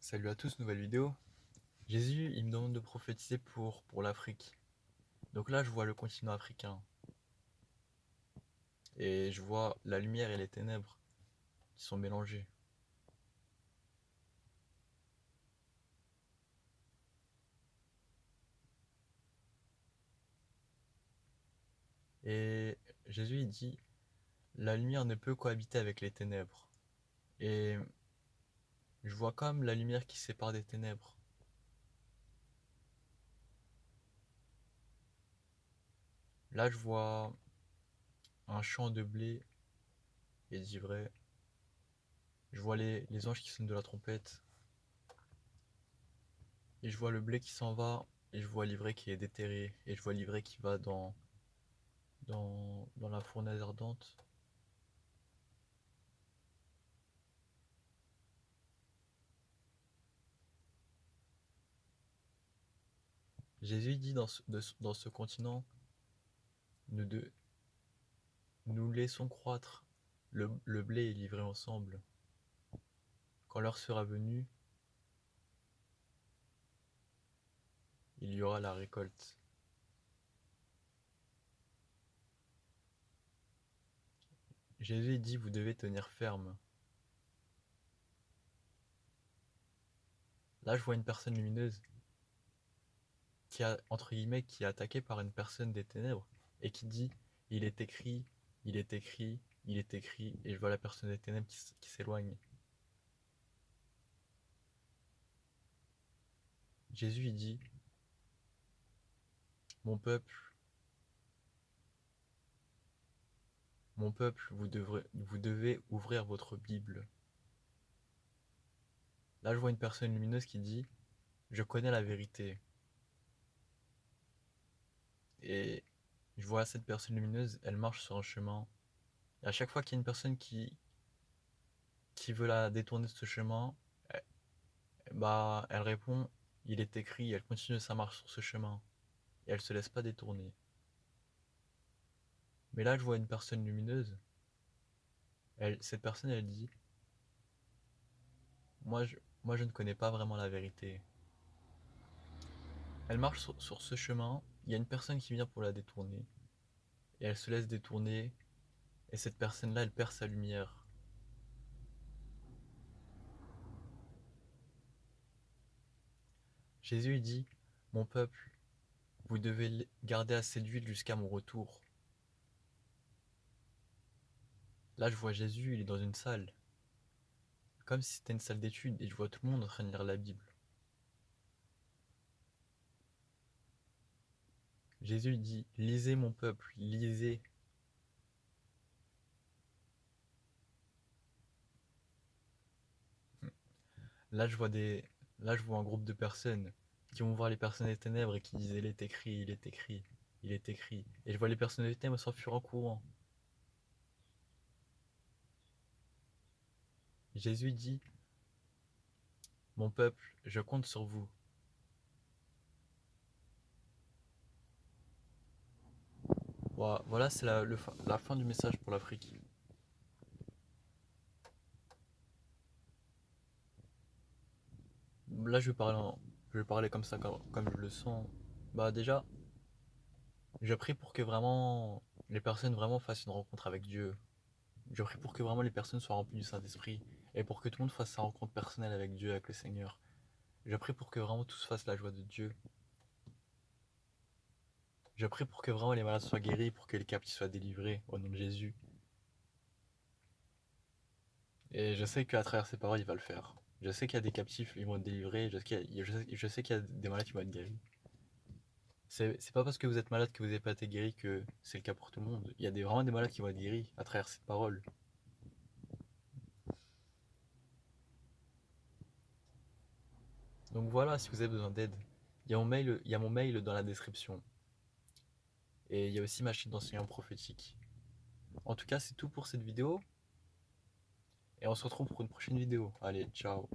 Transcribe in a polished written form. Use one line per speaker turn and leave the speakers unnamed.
Salut à tous, nouvelle vidéo. Jésus, il me demande de prophétiser pour l'Afrique. Donc là, je vois le continent africain. Et je vois la lumière et les ténèbres qui sont mélangées. Et Jésus, il dit, la lumière ne peut cohabiter avec les ténèbres. Et je vois comme la lumière qui sépare des ténèbres. Là, je vois un champ de blé et d'ivraie. Je vois les anges qui sonnent de la trompette. Et je vois le blé qui s'en va. Et je vois l'ivraie qui est déterré. Et je vois l'ivraie qui va dans la fournaise ardente. Jésus dit dans ce continent, nous, de- nous laissons croître le blé et l'ivraie ensemble. Quand l'heure sera venue, il y aura la récolte. Jésus dit, vous devez tenir ferme. Là, je vois une personne lumineuse qui a, entre guillemets, qui est attaquée par une personne des ténèbres et qui dit, il est écrit, il est écrit, il est écrit, et je vois la personne des ténèbres qui s'éloigne. Jésus, il dit, mon peuple, mon peuple, vous devez ouvrir votre Bible. Là, je vois une personne lumineuse qui dit, je connais la vérité. Et je vois cette personne lumineuse, elle marche sur un chemin. Et à chaque fois qu'il y a une personne qui veut la détourner de ce chemin, eh, bah, elle répond, il est écrit, elle continue sa marche sur ce chemin. Et elle se laisse pas détourner. Mais là, je vois une personne lumineuse. Cette personne, elle dit, moi je, moi, je ne connais pas vraiment la vérité. Elle marche sur ce chemin, il y a une personne qui vient pour la détourner. Et elle se laisse détourner. Et cette personne-là, elle perd sa lumière. Jésus, il dit, mon peuple, vous devez garder assez d'huile jusqu'à mon retour. Là, je vois Jésus, il est dans une salle, comme si c'était une salle d'études, et je vois tout le monde en train de lire la Bible. Jésus il dit, lisez mon peuple, lisez. Là, je vois là, je vois un groupe de personnes qui vont voir les personnes des ténèbres et qui disent, il est écrit, il est écrit, il est écrit. Et je vois les personnes des ténèbres s'enfuir en courant. Jésus dit, mon peuple, je compte sur vous. Voilà, c'est la fin du message pour l'Afrique. Là, je vais parler comme ça, comme je le sens. Bah déjà, je prie pour que vraiment les personnes vraiment fassent une rencontre avec Dieu. Je prie pour que vraiment les personnes soient remplies du Saint-Esprit et pour que tout le monde fasse sa rencontre personnelle avec Dieu, avec le Seigneur. Je prie pour que vraiment tous fassent la joie de Dieu. Je prie pour que vraiment les malades soient guéris, pour que les captifs soient délivrés au nom de Jésus. Et je sais qu'à travers ces paroles, il va le faire. Je sais qu'il y a des captifs, ils vont être délivrés. Je sais qu'il y a des malades qui vont être guéris. C'est pas parce que vous êtes malade que vous n'avez pas été guéri que c'est le cas pour tout le monde. Il y a vraiment des malades qui vont être guéris à travers cette parole. Donc voilà, si vous avez besoin d'aide, il y a mon mail dans la description. Et il y a aussi ma chaîne d'enseignement prophétique. En tout cas, c'est tout pour cette vidéo. Et on se retrouve pour une prochaine vidéo. Allez, ciao.